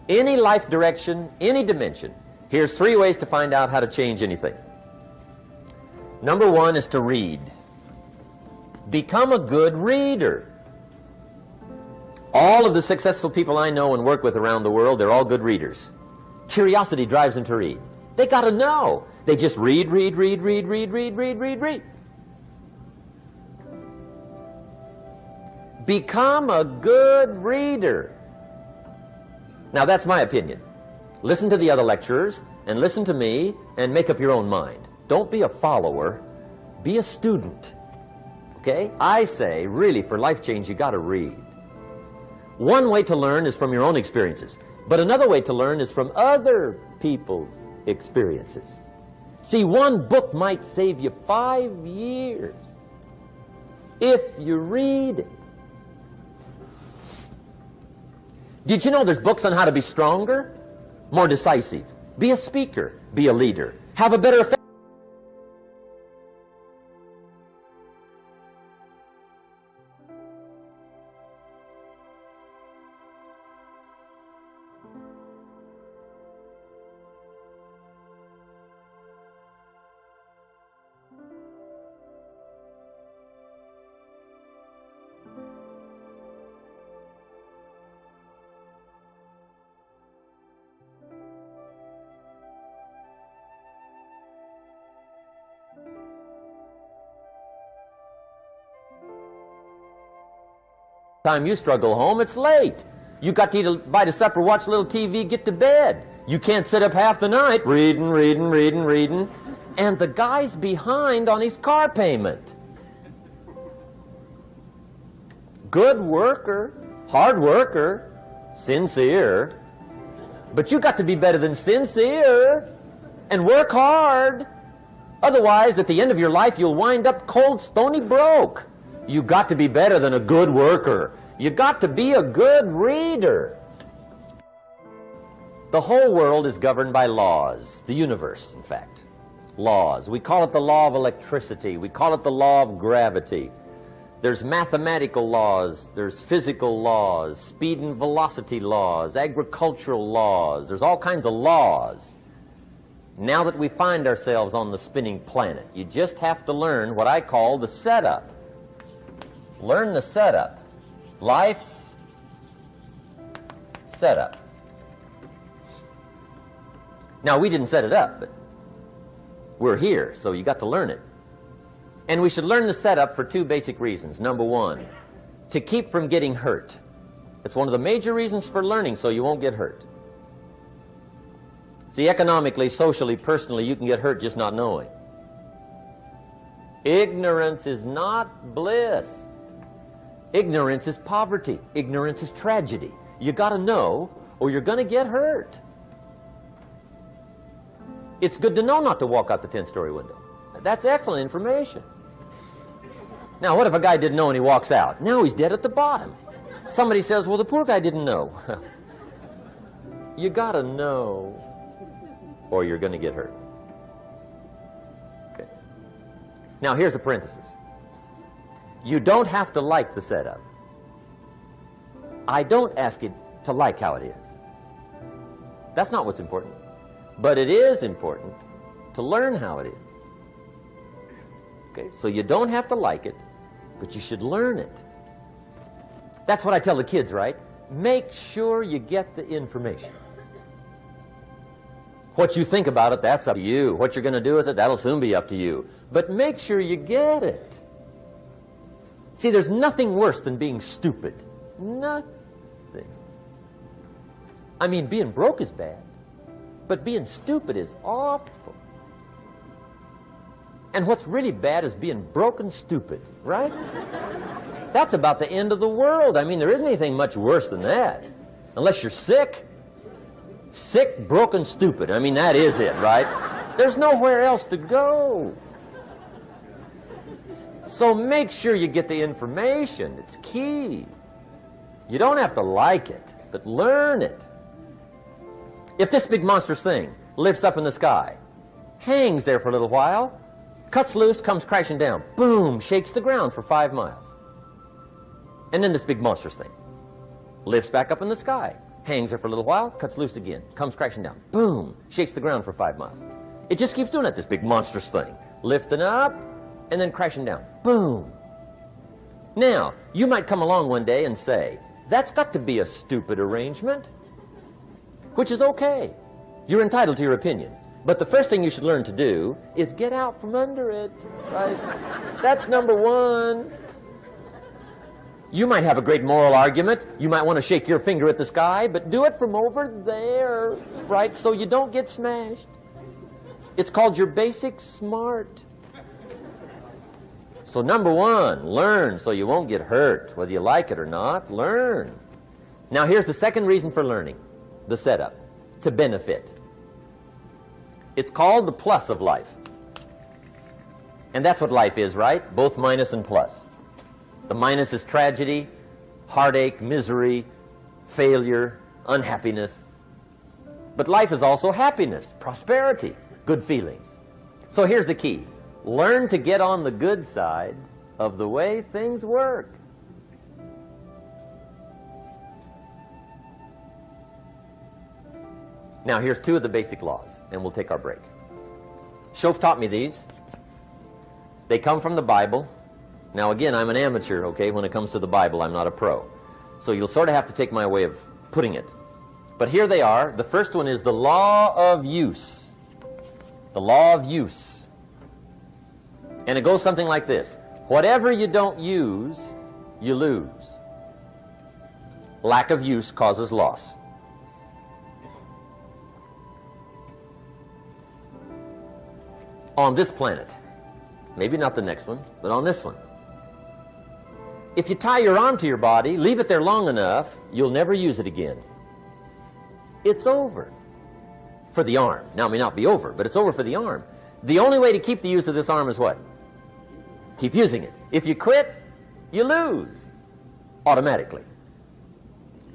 Any life direction, any dimension. Here's 3 ways to find out how to change anything. Number 1 is to read. Become a good reader. All of the successful people I know and work with around the world, they're all good readers. Curiosity drives them to read. They got to know. They just read. Become a good reader. Now that's my opinion. Listen to the other lecturers and listen to me and make up your own mind. Don't be a follower, be a student. Okay? I say, really, for life change, you got to read. One way to learn is from your own experiences, but another way to learn is from other people's experiences. See, one book might save you 5 years if you read it. Did you know there's books on how to be stronger, more decisive, be a speaker, be a leader, have a better effect? Time you struggle home, it's late. You got to eat a bite of supper, watch a little TV, get to bed. You can't sit up half the night reading. And the guy's behind on his car payment. Good worker, hard worker, sincere. But you got to be better than sincere and work hard. Otherwise, at the end of your life, you'll wind up cold, stony broke. You got to be better than a good worker. You got to be a good reader. The whole world is governed by laws. The universe, in fact. Laws. We call it the law of electricity. We call it the law of gravity. There's mathematical laws. There's physical laws. Speed and velocity laws. Agricultural laws. There's all kinds of laws. Now that we find ourselves on the spinning planet, you just have to learn what I call the setup. Learn the setup. Life's setup. Now, we didn't set it up, but we're here, so you got to learn it. And we should learn the setup for 2 basic reasons. Number 1, to keep from getting hurt. It's one of the major reasons for learning, so you won't get hurt. See, economically, socially, personally, you can get hurt just not knowing. Ignorance is not bliss. Ignorance is poverty. Ignorance is tragedy. You got to know, or you're going to get hurt. It's good to know not to walk out the 10-story window. That's excellent information. Now, what if a guy didn't know and he walks out? Now he's dead at the bottom. Somebody says, well, the poor guy didn't know. You got to know, or you're going to get hurt. Okay. Now, here's a parenthesis. You don't have to like the setup. I don't ask you to like how it is. That's not what's important. But it is important to learn how it is. Okay, so you don't have to like it, but you should learn it. That's what I tell the kids, right? Make sure you get the information. What you think about it, that's up to you. What you're going to do with it, that'll soon be up to you. But make sure you get it. See, there's nothing worse than being stupid. Nothing. I mean, being broke is bad, but being stupid is awful. And what's really bad is being broke and stupid, right? That's about the end of the world. I mean, there isn't anything much worse than that. Unless you're sick. Sick, broken, stupid. I mean, that is it, right? There's nowhere else to go. So make sure you get the information. It's key. You don't have to like it, but learn it. If this big monstrous thing lifts up in the sky, hangs there for a little while, cuts loose, comes crashing down, boom, shakes the ground for 5 miles. And then this big monstrous thing lifts back up in the sky, hangs there for a little while, cuts loose again, comes crashing down. Boom! Shakes the ground for 5 miles. It just keeps doing that, this big monstrous thing. Lifting up, and then crashing down. Boom! Now, you might come along one day and say, that's got to be a stupid arrangement, which is okay. You're entitled to your opinion. But the first thing you should learn to do is get out from under it, right? That's number one. You might have a great moral argument. You might want to shake your finger at the sky, but do it from over there, right? So you don't get smashed. It's called your basic smart. So number one, learn so you won't get hurt. Whether you like it or not, learn. Now here's the second reason for learning, the setup, to benefit. It's called the plus of life. And that's what life is, right? Both minus and plus. The minus is tragedy, heartache, misery, failure, unhappiness. But life is also happiness, prosperity, good feelings. So here's the key. Learn to get on the good side of the way things work. Now here's two of the basic laws, and we'll take our break. Shof taught me these. They come from the Bible. Now again, I'm an amateur, okay, when it comes to the Bible. I'm not a pro. So you'll sort of have to take my way of putting it. But here they are. The first one is the law of use. The law of use. And it goes something like this. Whatever you don't use, you lose. Lack of use causes loss. On this planet, maybe not the next one, but on this one, if you tie your arm to your body, leave it there long enough, you'll never use it again. It's over for the arm. Now, it may not be over, but it's over for the arm. The only way to keep the use of this arm is what? Keep using it. If you quit, you lose automatically.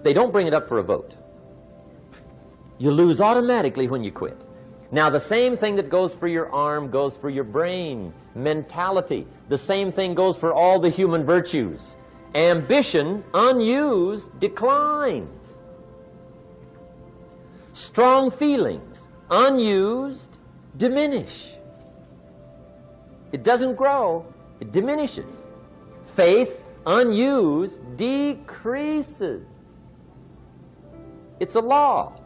They don't bring it up for a vote. You lose automatically when you quit. Now, the same thing that goes for your arm goes for your brain, mentality. The same thing goes for all the human virtues. Ambition, unused, declines. Strong feelings, unused, diminish. It doesn't grow, it diminishes. Faith, unused, decreases. It's a law.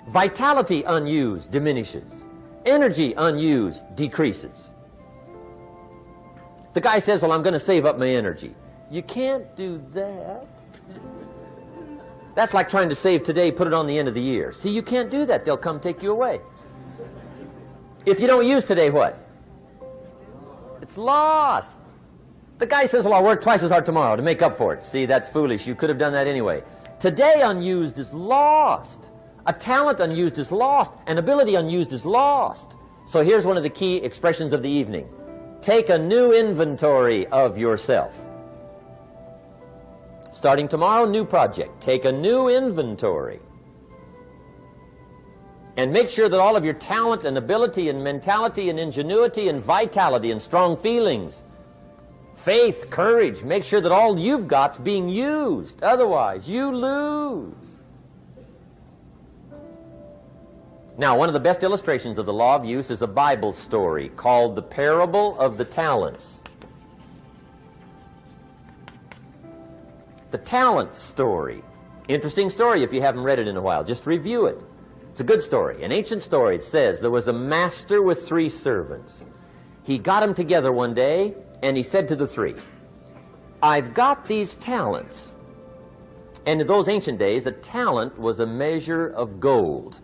Vitality unused diminishes. Energy unused decreases. The guy says, well, I'm going to save up my energy. You can't do that. That's like trying to save today, put it on the end of the year. See, you can't do that. They'll come take you away. If you don't use today, what? It's lost. The guy says, well, I'll work twice as hard tomorrow to make up for it. See, that's foolish. You could have done that anyway. Today unused is lost. A talent unused is lost. An ability unused is lost. So here's one of the key expressions of the evening. Take a new inventory of yourself. Starting tomorrow, new project. Take a new inventory. And make sure that all of your talent and ability and mentality and ingenuity and vitality and strong feelings, faith, courage, make sure that all you've got's being used. Otherwise, you lose. Now, one of the best illustrations of the law of use is a Bible story called the Parable of the Talents. The talent story. Interesting story if you haven't read it in a while. Just review it. It's a good story. An ancient story. It says there was a master with 3 servants. He got them together one day and he said to the 3, I've got these talents. And in those ancient days, a talent was a measure of gold.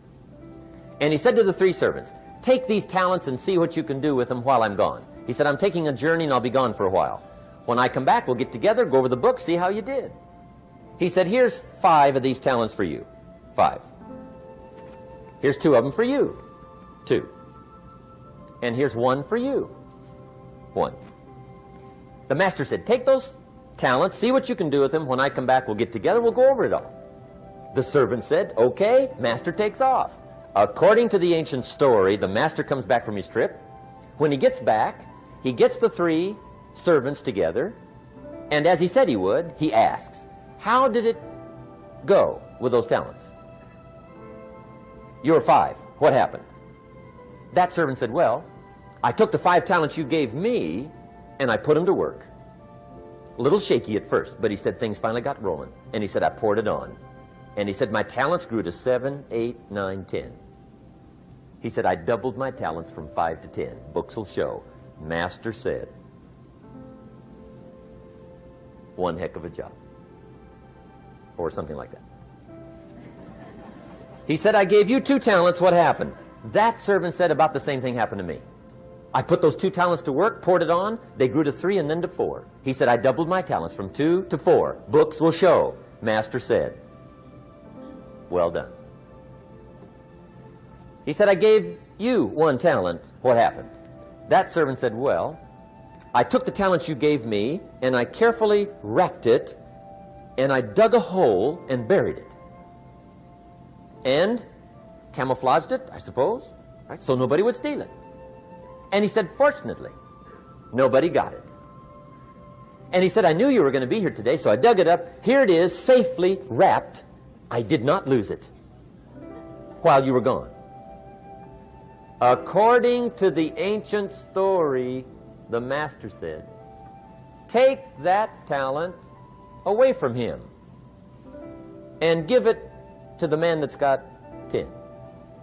And he said to the 3 servants, take these talents and see what you can do with them while I'm gone. He said, I'm taking a journey and I'll be gone for a while. When I come back, we'll get together, go over the book, see how you did. He said, here's 5 of these talents for you. 5. Here's 2 of them for you. 2. And here's 1 for you. 1. The master said, take those talents, see what you can do with them. When I come back, we'll get together, we'll go over it all. The servant said, okay, master takes off. According to the ancient story, the master comes back from his trip. When he gets back, he gets the 3 servants together, and as he said he would, he asks, how did it go? with those talents? You were 5. What happened? That servant said, well, I took the 5 talents you gave me and I put them to work. A little shaky at first, but he said things finally got rolling. And he said, I poured it on. And he said, my talents grew to 7, 8, 9, 10. He said, I doubled my talents from 5 to 10. Books will show. Master said. One heck of a job. Or something like that. He said, I gave you 2 talents. What happened? That servant said about the same thing happened to me. I put those 2 talents to work, poured it on. They grew to 3 and then to 4. He said, I doubled my talents from 2 to 4. Books will show. Master said. Well done. He said, I gave you 1 talent. What happened? That servant said, well, I took the talents you gave me and I carefully wrapped it and I dug a hole and buried it. And camouflaged it, I suppose, right? So nobody would steal it. And he said, fortunately, nobody got it. And he said, I knew you were going to be here today, so I dug it up. Here it is, safely wrapped. I did not lose it while you were gone. According to the ancient story, the master said, take that talent away from him and give it to the man that's got 10.